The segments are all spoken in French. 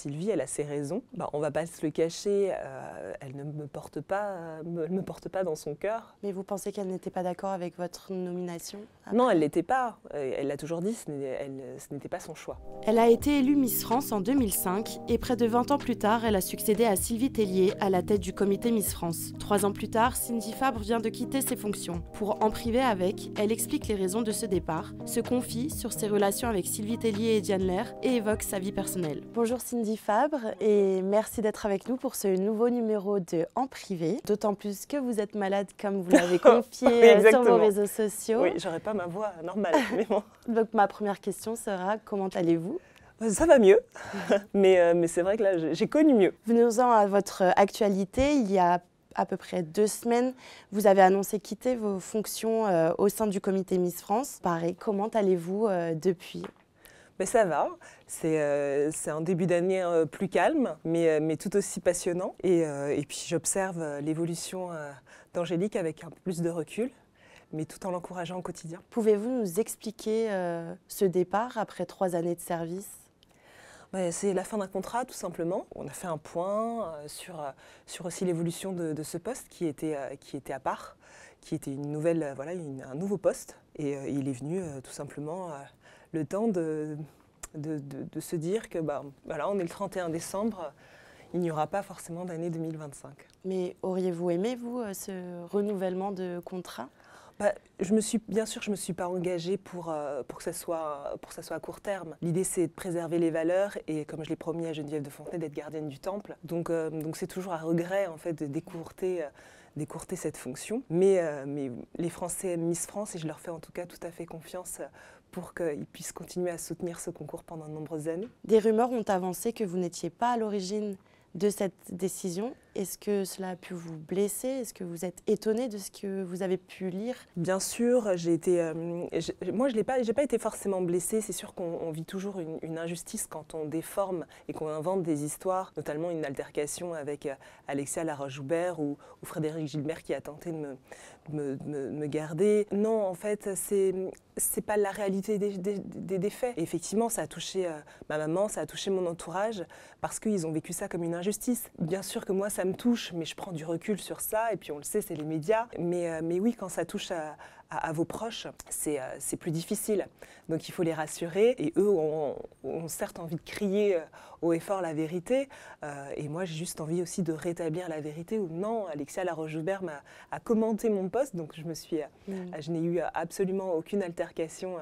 Sylvie, elle a ses raisons. On ne va pas se le cacher, elle ne me porte pas, me porte pas dans son cœur. Mais vous pensez qu'elle n'était pas d'accord avec votre nomination après? Non, elle ne l'était pas. Elle l'a toujours dit, ce n'était pas son choix. Elle a été élue Miss France en 2005 et près de 20 ans plus tard, elle a succédé à Sylvie Tellier à la tête du comité Miss France. 3 ans plus tard, Cindy Fabre vient de quitter ses fonctions. Pour En privé avec, elle explique les raisons de ce départ, se confie sur ses relations avec Sylvie Tellier et Diane Lair et évoque sa vie personnelle. Bonjour Cindy Fabre et merci d'être avec nous pour ce nouveau numéro de En privé. D'autant plus que vous êtes malade comme vous l'avez confié oui, sur vos réseaux sociaux. Oui, j'aurais pas ma voix normale. Mais bon. Donc ma première question sera, comment allez-vous ? Ça va mieux, mais c'est vrai que là, j'ai connu mieux. Venons-en à votre actualité. Il y a à peu près 2 semaines, vous avez annoncé quitter vos fonctions au sein du comité Miss France. Pareil, comment allez-vous depuis ? Mais ça va, c'est un début d'année plus calme, mais tout aussi passionnant. Et puis j'observe l'évolution d'Angélique avec un peu plus de recul, mais tout en l'encourageant au quotidien. Pouvez-vous nous expliquer ce départ après 3 années de service ? C'est la fin d'un contrat, tout simplement. On a fait un point sur aussi l'évolution de ce poste qui était à part, qui était une nouvelle, un nouveau poste. Et il est venu tout simplement le temps de se dire que on est le 31 décembre, il n'y aura pas forcément d'année 2025. Mais auriez-vous aimé, vous, ce renouvellement de contrat ? Bien sûr, je ne me suis pas engagée pour que ça soit à court terme. L'idée, c'est de préserver les valeurs et, comme je l'ai promis à Geneviève de Fontenay, d'être gardienne du temple. Donc c'est toujours à regret en fait, de d'écourter cette fonction. Mais les Français aiment Miss France et je leur fais en tout cas tout à fait confiance pour qu'ils puissent continuer à soutenir ce concours pendant de nombreuses années. Des rumeurs ont avancé que vous n'étiez pas à l'origine de cette décision. Est-ce que cela a pu vous blesser ? Est-ce que vous êtes étonné de ce que vous avez pu lire ? Bien sûr, moi je n'ai pas été forcément blessée. C'est sûr qu'on vit toujours une injustice quand on déforme et qu'on invente des histoires, notamment une altercation avec Alexia Laroche-Joubert ou Frédéric Gilbert qui a tenté de me garder. Non, en fait, c'est pas la réalité des faits. Et effectivement, ça a touché ma maman, ça a touché mon entourage parce qu'ils ont vécu ça comme une injustice. Bien sûr que moi, ça me touche, mais je prends du recul sur ça. Et puis on le sait, c'est les médias. Mais oui, quand ça touche à vos proches, c'est plus difficile. Donc il faut les rassurer. Et eux ont certes envie de crier haut et fort la vérité. Et moi, j'ai juste envie aussi de rétablir la vérité. Ou non, Alexia Laroche-Joubert a commenté mon poste. Donc je n'ai eu absolument aucune altercation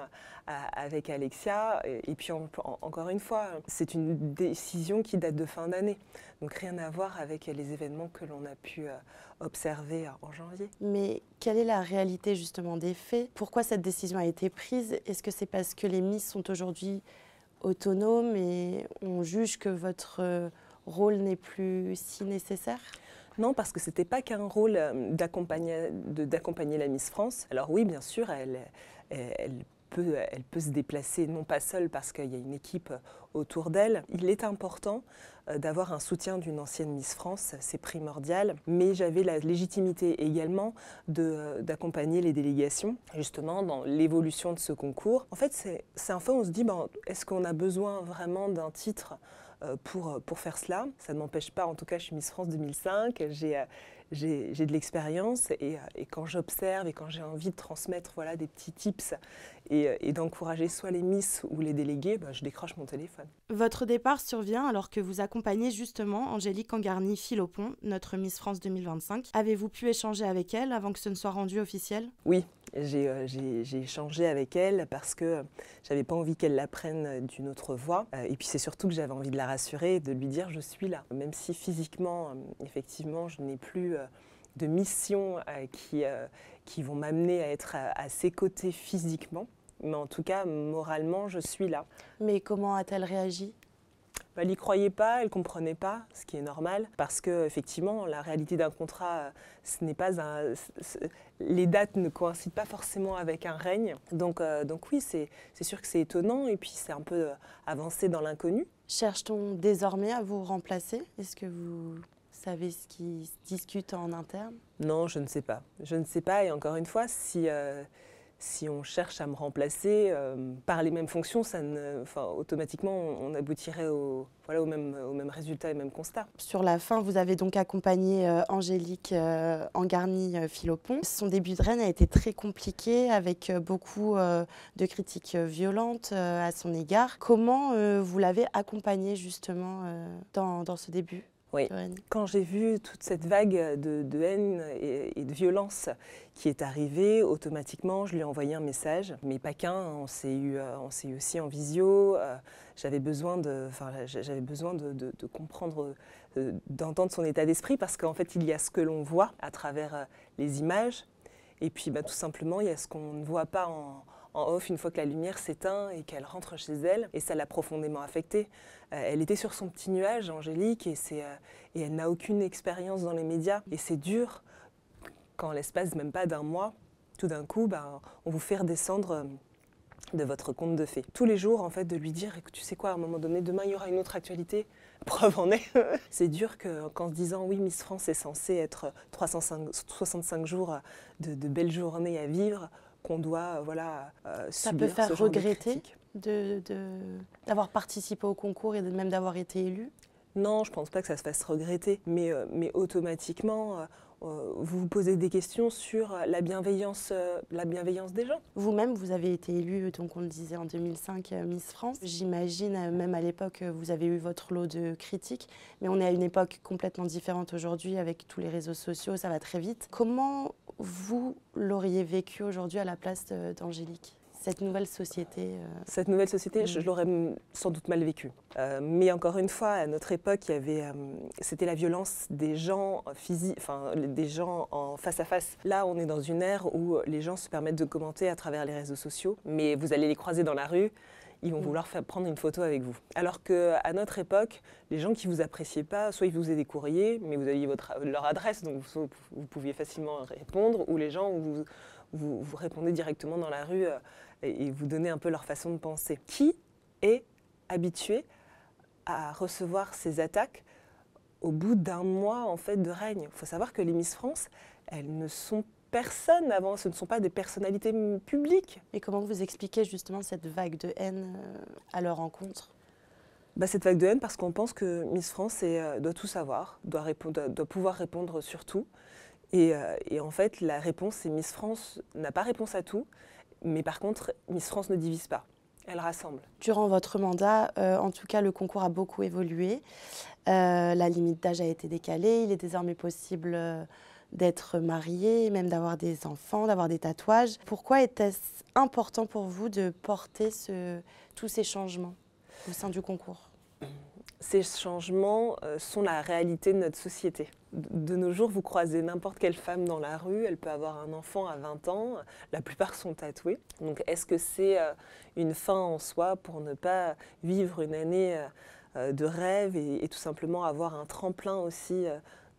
avec Alexia. Et puis encore une fois, c'est une décision qui date de fin d'année. Donc rien à voir avec les événements que l'on a pu observer en janvier. Mais quelle est la réalité justement des faits ? Pourquoi cette décision a été prise ? Est-ce que c'est parce que les Miss sont aujourd'hui autonomes et on juge que votre rôle n'est plus si nécessaire ? Non, parce que ce n'était pas qu'un rôle d'accompagner la Miss France. Alors oui, bien sûr, elle peut se déplacer, non pas seule parce qu'il y a une équipe autour d'elle. Il est important d'avoir un soutien d'une ancienne Miss France, c'est primordial. Mais j'avais la légitimité également d'accompagner les délégations, justement, dans l'évolution de ce concours. En fait, c'est un fois où on se dit, est-ce qu'on a besoin vraiment d'un titre pour faire cela? Ça ne m'empêche pas, en tout cas, je suis Miss France 2005, j'ai de l'expérience et quand j'observe et quand j'ai envie de transmettre des petits tips et d'encourager soit les Miss ou les délégués, je décroche mon téléphone. Votre départ survient alors que vous accompagnez justement Angélique Angarny-Philopon, notre Miss France 2025. Avez-vous pu échanger avec elle avant que ce ne soit rendu officiel ? Oui, j'ai échangé avec elle parce que j'avais pas envie qu'elle l'apprenne d'une autre voix. Et puis c'est surtout que j'avais envie de la rassurer et de lui dire je suis là. Même si physiquement, effectivement, je n'ai plus de mission qui vont m'amener à être à ses côtés physiquement. Mais en tout cas, moralement, je suis là. Mais comment a-t-elle réagi ? Elle n'y croyait pas, elle ne comprenait pas, ce qui est normal, parce qu'effectivement, la réalité d'un contrat, ce n'est pas les dates ne coïncident pas forcément avec un règne. Donc oui, c'est sûr que c'est étonnant, et puis c'est un peu avancé dans l'inconnu. Cherche-t-on désormais à vous remplacer ? Est-ce que vous savez ce qui se discute en interne ? Non, je ne sais pas. Je ne sais pas, et encore une fois, si on cherche à me remplacer par les mêmes fonctions, automatiquement on aboutirait au même résultat et le même constat. Sur la fin, vous avez donc accompagné Angélique Angarny-Philopon. Son début de reine a été très compliqué, avec beaucoup de critiques violentes à son égard. Comment vous l'avez accompagnée justement dans ce début? Oui, quand j'ai vu toute cette vague de haine et de violence qui est arrivée, automatiquement, je lui ai envoyé un message. Mais pas qu'un, on s'est eu aussi en visio. J'avais besoin de comprendre, d'entendre son état d'esprit, parce qu'en fait, il y a ce que l'on voit à travers les images. Et puis, tout simplement, il y a ce qu'on ne voit pas en off une fois que la lumière s'éteint et qu'elle rentre chez elle, et ça l'a profondément affectée. Elle était sur son petit nuage, Angélique, et elle n'a aucune expérience dans les médias. Et c'est dur quand, l'espace même pas d'un mois, tout d'un coup, on vous fait redescendre de votre conte de fées. Tous les jours, en fait, de lui dire, écoute, tu sais quoi, à un moment donné, demain, il y aura une autre actualité. Preuve en est. C'est dur qu'en se disant, oui, Miss France est censée être 65 jours de belles journées à vivre, qu'on doit ça peut faire regretter d'avoir participé au concours et même d'avoir été élu? Non, je ne pense pas que ça se fasse regretter, mais automatiquement, vous vous posez des questions sur la bienveillance des gens. Vous-même, vous avez été élue, donc on le disait, en 2005, Miss France. J'imagine, même à l'époque, vous avez eu votre lot de critiques, mais on est à une époque complètement différente aujourd'hui, avec tous les réseaux sociaux, ça va très vite. Comment vous l'auriez vécu aujourd'hui à la place d'Angélique ? Cette nouvelle société Cette nouvelle société, je l'aurais sans doute mal vécue. Mais encore une fois, à notre époque, c'était la violence des gens physiques, des gens en face à face. Là, on est dans une ère où les gens se permettent de commenter à travers les réseaux sociaux, mais vous allez les croiser dans la rue, ils vont vouloir prendre une photo avec vous. Alors qu'à notre époque, les gens qui ne vous appréciaient pas, soit ils vous faisaient des courriers, mais vous aviez leur adresse, donc vous pouviez facilement répondre, ou les gens vous répondez directement dans la rue et vous donnez un peu leur façon de penser. Qui est habitué à recevoir ces attaques au bout d'un mois en fait, de règne? Il faut savoir que les Miss France, elles ne sont personne avant, ce ne sont pas des personnalités publiques. Et comment vous expliquez justement cette vague de haine à leur encontre? Cette vague de haine, parce qu'on pense que Miss France doit tout savoir, doit pouvoir répondre sur tout. Et en fait, la réponse, c'est Miss France n'a pas réponse à tout, mais par contre, Miss France ne divise pas, elle rassemble. Durant votre mandat, en tout cas, le concours a beaucoup évolué. La limite d'âge a été décalée, il est désormais possible d'être marié, même d'avoir des enfants, d'avoir des tatouages. Pourquoi était-ce important pour vous de porter tous ces changements au sein du concours? Ces changements sont la réalité de notre société. De nos jours, vous croisez n'importe quelle femme dans la rue, elle peut avoir un enfant à 20 ans, la plupart sont tatoués. Donc est-ce que c'est une fin en soi pour ne pas vivre une année de rêve et tout simplement avoir un tremplin aussi,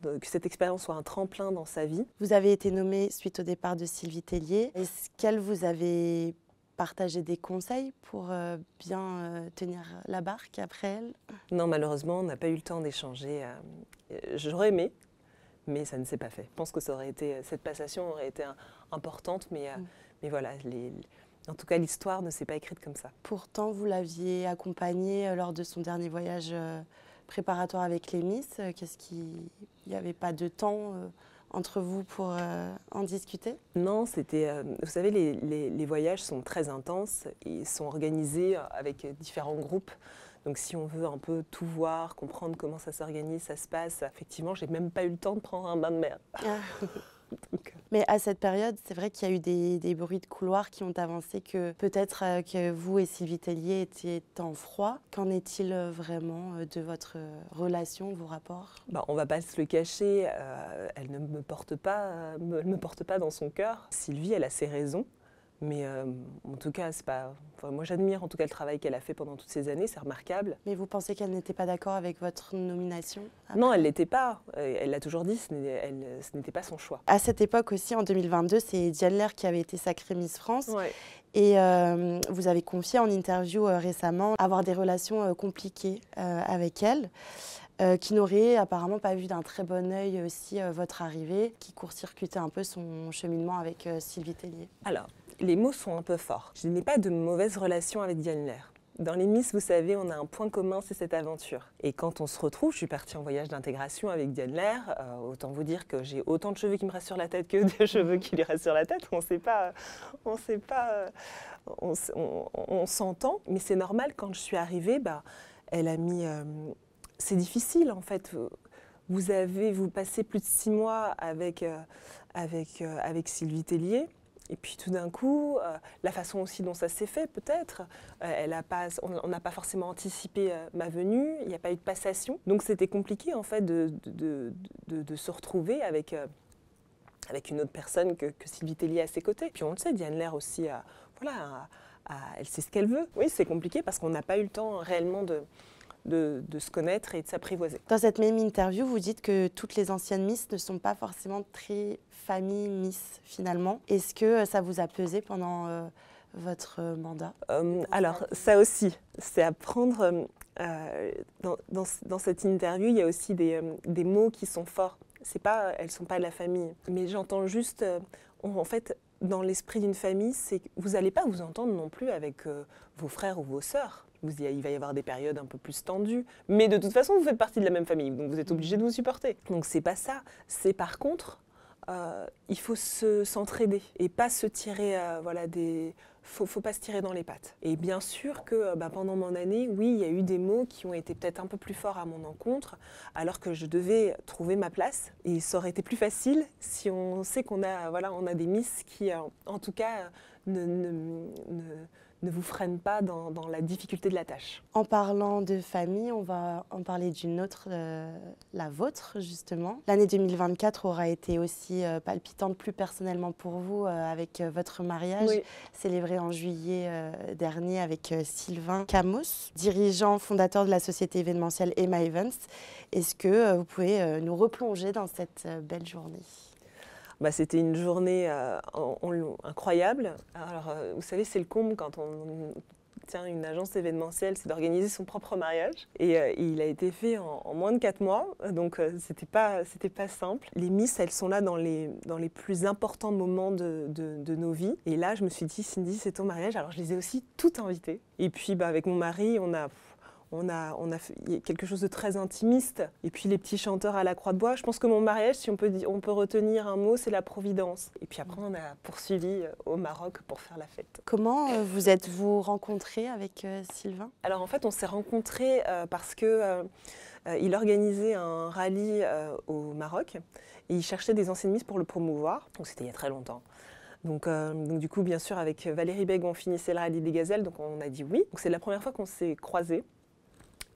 que cette expérience soit un tremplin dans sa vie? Vous avez été nommée suite au départ de Sylvie Tellier. Est-ce qu'elle vous avait partagé des conseils pour bien tenir la barque après elle? Non, malheureusement, on n'a pas eu le temps d'échanger. J'aurais aimé, mais ça ne s'est pas fait. Je pense que cette passation aurait été importante, mais voilà, en tout cas, l'histoire ne s'est pas écrite comme ça. Pourtant, vous l'aviez accompagnée lors de son dernier voyage préparatoire avec les Miss. Il n'y avait pas de temps entre vous pour en discuter? Non, vous savez, les voyages sont très intenses. Ils sont organisés avec différents groupes. Donc si on veut un peu tout voir, comprendre comment ça s'organise, ça se passe, effectivement, j'ai même pas eu le temps de prendre un bain de mer. Mais à cette période, c'est vrai qu'il y a eu des bruits de couloir qui ont avancé que peut-être que vous et Sylvie Tellier étiez en froid. Qu'en est-il vraiment de votre relation, vos rapports? On ne va pas se le cacher, elle ne me porte pas dans son cœur. Sylvie, elle a ses raisons. Mais en tout cas, moi j'admire en tout cas le travail qu'elle a fait pendant toutes ces années, c'est remarquable. Mais vous pensez qu'elle n'était pas d'accord avec votre nomination après? Non, elle ne l'était pas. Elle l'a toujours dit, ce n'était pas son choix. À cette époque aussi, en 2022, c'est Diane Lair qui avait été sacrée Miss France. Ouais. Et vous avez confié en interview récemment avoir des relations compliquées avec elle. Qui n'aurait apparemment pas vu d'un très bon œil aussi votre arrivée, qui court-circuitait un peu son cheminement avec Sylvie Tellier. Alors, les mots sont un peu forts. Je n'ai pas de mauvaise relation avec Diane Lair. Dans les Miss, vous savez, on a un point commun, c'est cette aventure. Et quand on se retrouve, je suis partie en voyage d'intégration avec Diane Lair. Autant vous dire que j'ai autant de cheveux qui me restent sur la tête que de cheveux qui lui restent sur la tête. On s'entend. Mais c'est normal, quand je suis arrivée, elle a mis... c'est difficile, en fait. Vous passez plus de 6 mois avec Sylvie Tellier. Et puis tout d'un coup, la façon aussi dont ça s'est fait, peut-être, on n'a pas forcément anticipé ma venue, il n'y a pas eu de passation. Donc c'était compliqué en fait de se retrouver avec une autre personne que Sylvie Tellier à ses côtés. Puis on le sait, Diane Lair aussi, elle sait ce qu'elle veut. Oui, c'est compliqué parce qu'on n'a pas eu le temps réellement de se connaître et de s'apprivoiser. Dans cette même interview, vous dites que toutes les anciennes Miss ne sont pas forcément très famille Miss finalement. Est-ce que ça vous a pesé pendant votre mandat? Alors ça aussi, c'est à prendre. Dans cette interview, il y a aussi des mots qui sont forts. Elles ne sont pas de la famille. Mais j'entends juste, en fait, dans l'esprit d'une famille, c'est que vous n'allez pas vous entendre non plus avec vos frères ou vos sœurs. Il va y avoir des périodes un peu plus tendues. Mais de toute façon, vous faites partie de la même famille, donc vous êtes obligés de vous supporter. Donc c'est pas ça. C'est par contre, il faut s'entraider et pas se tirer, faut pas se tirer dans les pattes. Et bien sûr que pendant mon année, oui, il y a eu des mots qui ont été peut-être un peu plus forts à mon encontre, alors que je devais trouver ma place. Et ça aurait été plus facile si on sait qu'on a des Miss qui, en tout cas, ne vous freinent pas dans la difficulté de la tâche. En parlant de famille, on va en parler d'une autre, la vôtre justement. L'année 2024 aura été aussi palpitante plus personnellement pour vous avec votre mariage, oui, célébré en juillet dernier avec Sylvain Camos, dirigeant fondateur de la société événementielle Emma Events. Est-ce que vous pouvez nous replonger dans cette belle journée ? C'était une journée incroyable. Alors, vous savez, c'est le comble quand on tient une agence événementielle, c'est d'organiser son propre mariage. Et il a été fait en moins de 4 mois, donc c'était pas simple. Les Miss, elles sont là dans les plus importants moments de nos vies. Et là, je me suis dit, Cindy, c'est ton mariage. Alors, je les ai aussi toutes invitées. Et puis, avec mon mari, on a fait quelque chose de très intimiste. Et puis les petits chanteurs à la croix de bois. Je pense que mon mariage, si on peut retenir un mot, c'est la providence. Et puis après, on a poursuivi au Maroc pour faire la fête. Comment vous êtes-vous rencontrés avec Sylvain ? Alors en fait, on s'est rencontrés parce que il organisait un rallye au Maroc. Et il cherchait des anciennes Miss pour le promouvoir. Donc c'était il y a très longtemps. Donc du coup, bien sûr, avec Valérie Bègue, on finissait le rallye des gazelles. Donc on a dit oui. Donc c'est la première fois qu'on s'est croisés.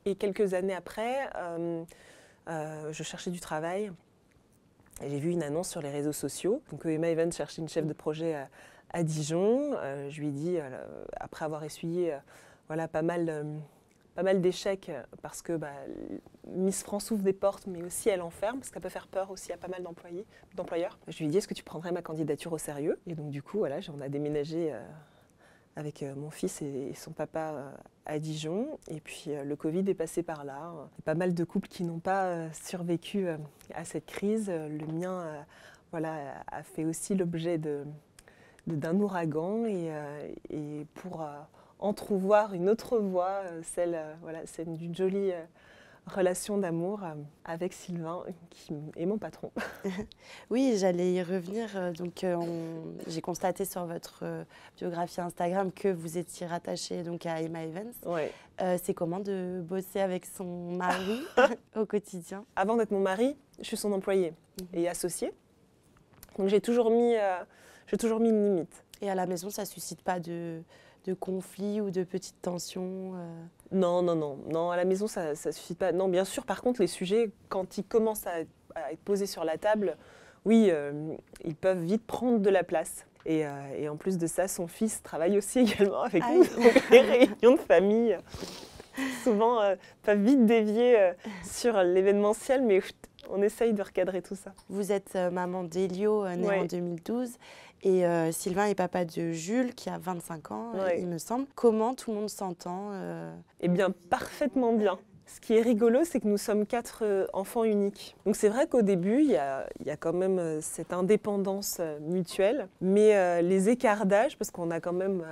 Et quelques années après, je cherchais du travail et j'ai vu une annonce sur les réseaux sociaux. Donc Emma Events cherchait une chef de projet à Dijon. Je lui ai dit, après avoir essuyé pas mal d'échecs, parce que Miss France ouvre des portes, mais aussi elle enferme, parce qu'elle peut faire peur aussi à pas mal d'employeurs. Je lui ai dit, est-ce que tu prendrais ma candidature au sérieux ? Et donc du coup, on a déménagé avec mon fils et son papa à Dijon. Et puis le Covid est passé par là. Il y a pas mal de couples qui n'ont pas survécu à cette crise. Le mien a fait aussi l'objet d'un ouragan. Et pour entrevoir une autre voie, celle d'une jolie relation d'amour avec Sylvain, qui est mon patron. Oui, j'allais y revenir. Donc, j'ai constaté sur votre biographie Instagram que vous étiez rattachée donc, à Emma Events. Ouais. C'est comment de bosser avec son mari au quotidien ? Avant d'être mon mari, je suis son employée et associée. Donc j'ai toujours mis une limite. Et à la maison, ça ne suscite pas de conflits ou de petites tensions Non, à la maison, ça suffit pas. Non, bien sûr, par contre, les sujets, quand ils commencent à être posés sur la table, oui, ils peuvent vite prendre de la place. Et en plus de ça, son fils travaille aussi également avec nous. Donc les réunions de famille, souvent, peuvent vite dévier sur l'événementiel, mais on essaye de recadrer tout ça. Vous êtes maman d'Elio, née en 2012. Et Sylvain est papa de Jules, qui a 25 ans, il me semble. Comment tout le monde s'entend Eh bien, parfaitement bien. Ce qui est rigolo, c'est que nous sommes 4 enfants uniques. Donc c'est vrai qu'au début, il y a quand même cette indépendance mutuelle, mais les écarts d'âge, parce qu'on a quand même,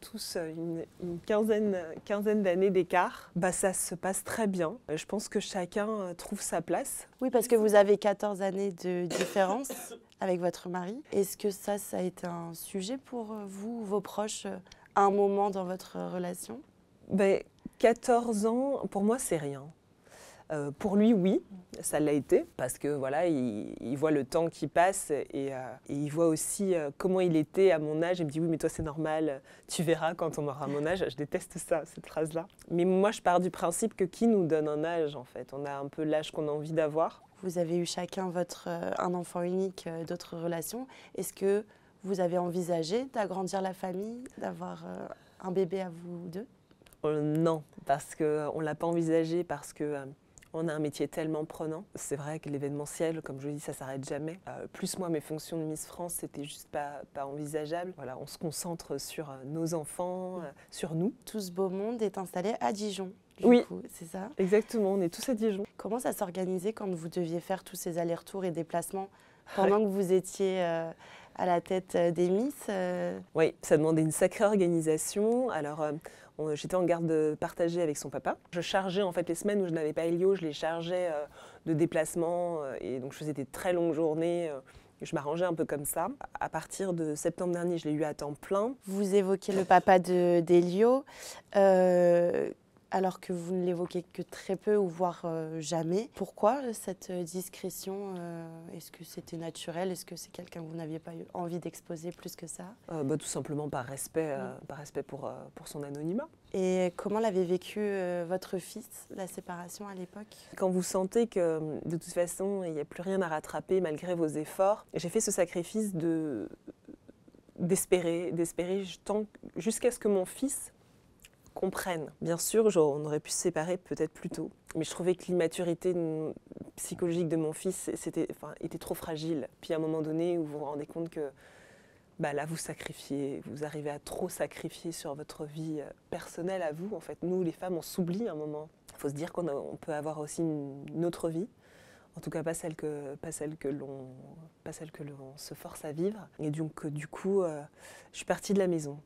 tous une quinzaine d'années d'écart, bah, ça se passe très bien. Je pense que chacun trouve sa place. Oui, parce que vous avez 14 années de différence avec votre mari. Est-ce que ça a été un sujet pour vous, vos proches, à un moment dans votre relation ? Ben, 14 ans, pour moi, c'est rien. Pour lui, oui, ça l'a été, parce que voilà, il voit le temps qui passe et il voit aussi comment il était à mon âge. Il me dit oui, mais toi c'est normal, tu verras quand on aura mon âge. Je déteste ça, cette phrase-là. Mais moi, je pars du principe que qui nous donne un âge, en fait? On a un peu l'âge qu'on a envie d'avoir. Vous avez eu chacun un enfant unique, d'autres relations. Est-ce que vous avez envisagé d'agrandir la famille, d'avoir un bébé à vous deux ? Non, parce qu'on ne l'a pas envisagé, parce que on a un métier tellement prenant. C'est vrai que l'événementiel, comme je vous dis, ça ne s'arrête jamais. Plus moi, mes fonctions de Miss France, c'était juste pas envisageable. Voilà, on se concentre sur nos enfants, sur nous. Tout ce beau monde est installé à Dijon. Oui, c'est ça. Exactement, on est tous à Dijon. Comment ça s'organisait quand vous deviez faire tous ces allers-retours et déplacements pendant que vous étiez à la tête des Miss Oui, ça demandait une sacrée organisation. Alors, j'étais en garde partagée avec son papa. Je chargeais en fait les semaines où je n'avais pas Elio, je les chargeais de déplacements et donc je faisais des très longues journées. Je m'arrangeais un peu comme ça. À partir de septembre dernier, je l'ai eu à temps plein. Vous évoquez le papa d'Elio, alors que vous ne l'évoquez que très peu ou voire jamais. Pourquoi cette discrétion ? Est-ce que c'était naturel ? Est-ce que c'est quelqu'un que vous n'aviez pas eu envie d'exposer plus que ça ? Tout simplement par respect pour son anonymat. Et comment l'avait vécu votre fils, la séparation à l'époque ? Quand vous sentez que de toute façon, il n'y a plus rien à rattraper malgré vos efforts, j'ai fait ce sacrifice d'espérer jusqu'à ce que mon fils comprenne. Bien sûr, on aurait pu se séparer peut-être plus tôt, mais je trouvais que l'immaturité psychologique de mon fils était trop fragile. Puis à un moment donné où vous vous rendez compte que là vous arrivez à trop sacrifier sur votre vie personnelle à vous. En fait, nous les femmes, on s'oublie un moment. Il faut se dire qu'on peut avoir aussi une autre vie. En tout cas, pas celle que l'on se force à vivre. Et donc, du coup, je suis partie de la maison.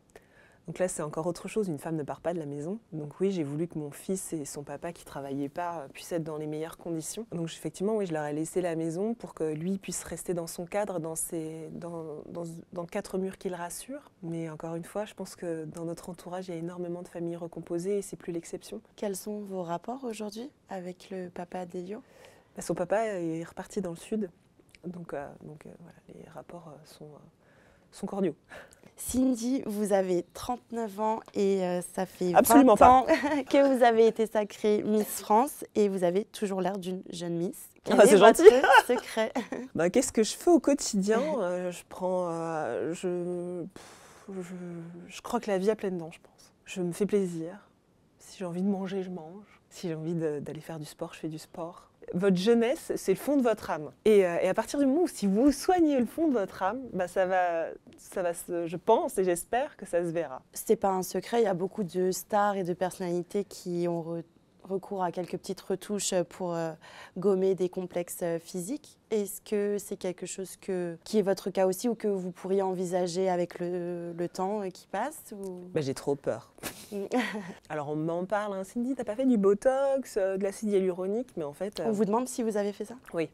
Donc là, c'est encore autre chose. Une femme ne part pas de la maison. Donc oui, j'ai voulu que mon fils et son papa, qui ne travaillaient pas, puissent être dans les meilleures conditions. Donc effectivement, oui, je leur ai laissé la maison pour que lui puisse rester dans son cadre, dans 4 murs qui le rassurent. Mais encore une fois, je pense que dans notre entourage, il y a énormément de familles recomposées et c'est plus l'exception. Quels sont vos rapports aujourd'hui avec le papa d'Elio ? Son papa est reparti dans le sud. Donc voilà, les rapports sont cordiaux. Cindy, vous avez 39 ans et ça fait Absolument 20 ans que vous avez été sacrée Miss France et vous avez toujours l'air d'une jeune Miss. C'est gentil. Secret. Qu'est-ce que je fais au quotidien ? Je crois que la vie a pleines dents, je pense. Je me fais plaisir. Si j'ai envie de manger, je mange. Si j'ai envie d'aller faire du sport, je fais du sport. Votre jeunesse, c'est le fond de votre âme. Et à partir du moment où si vous soignez le fond de votre âme, ça va je pense et j'espère que ça se verra. C'est pas un secret, il y a beaucoup de stars et de personnalités qui ont recours à quelques petites retouches pour gommer des complexes physiques. Est-ce que c'est quelque chose qui est votre cas aussi ou que vous pourriez envisager avec le temps qui passe ou... J'ai trop peur. Alors on m'en parle, hein. Cindy, t'as pas fait du botox, de l'acide hyaluronique, mais en fait... On vous demande si vous avez fait ça ? Oui.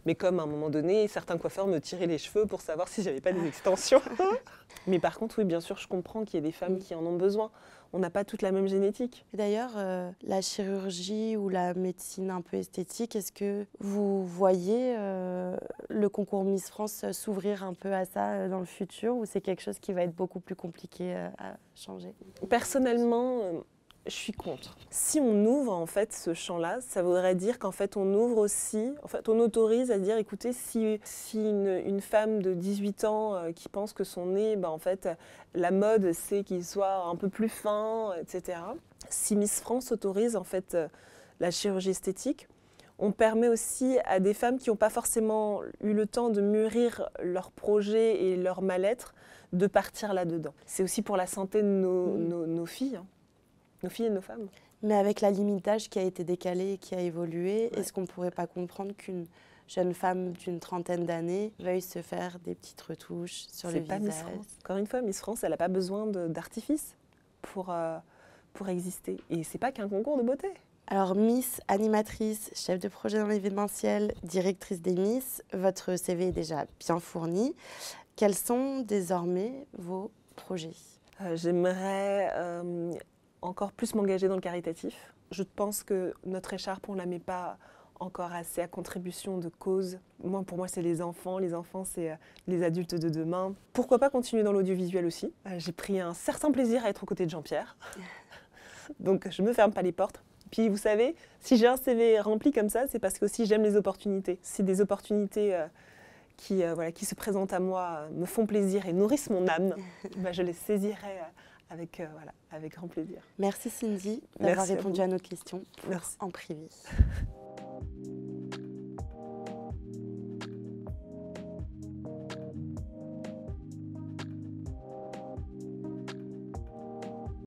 Mais comme à un moment donné, certains coiffeurs me tiraient les cheveux pour savoir si j'avais pas des extensions. Mais par contre, oui, bien sûr, je comprends qu'il y ait des femmes qui en ont besoin. On n'a pas toute la même génétique. D'ailleurs, la chirurgie ou la médecine un peu esthétique, est-ce que vous voyez le concours Miss France s'ouvrir un peu à ça dans le futur ou c'est quelque chose qui va être beaucoup plus compliqué à changer ? Personnellement, je suis contre. Si on ouvre en fait ce champ-là, ça voudrait dire qu'en fait on ouvre aussi, on autorise à dire écoutez, si une femme de 18 ans qui pense que son nez, en fait la mode c'est qu'il soit un peu plus fin, etc. Si Miss France autorise en fait la chirurgie esthétique, on permet aussi à des femmes qui n'ont pas forcément eu le temps de mûrir leur projet et leur mal-être de partir là-dedans. C'est aussi pour la santé de nos filles. Nos filles et nos femmes. Mais avec la limite d'âge qui a été décalée et qui a évolué, Ouais. est-ce qu'on ne pourrait pas comprendre qu'une jeune femme d'une trentaine d'années veuille se faire des petites retouches sur le C'est pas Miss visage? France. Encore une fois, Miss France, elle n'a pas besoin d'artifice pour exister. Et c'est pas qu'un concours de beauté. Alors Miss, animatrice, chef de projet dans l'événementiel, directrice des Miss, votre CV est déjà bien fourni. Quels sont désormais vos projets? J'aimerais encore plus m'engager dans le caritatif. Je pense que notre écharpe, on ne la met pas encore assez à contribution de cause. Pour moi, c'est les enfants. Les enfants, c'est les adultes de demain. Pourquoi pas continuer dans l'audiovisuel aussi? J'ai pris un certain plaisir à être aux côtés de Jean-Pierre. Donc, je ne me ferme pas les portes. Puis, vous savez, si j'ai un CV rempli comme ça, c'est parce que aussi j'aime les opportunités. Si des opportunités qui se présentent à moi me font plaisir et nourrissent mon âme, je les saisirai avec grand plaisir. Merci Cindy d'avoir Merci à répondu vous. à nos questions Merci. en privé.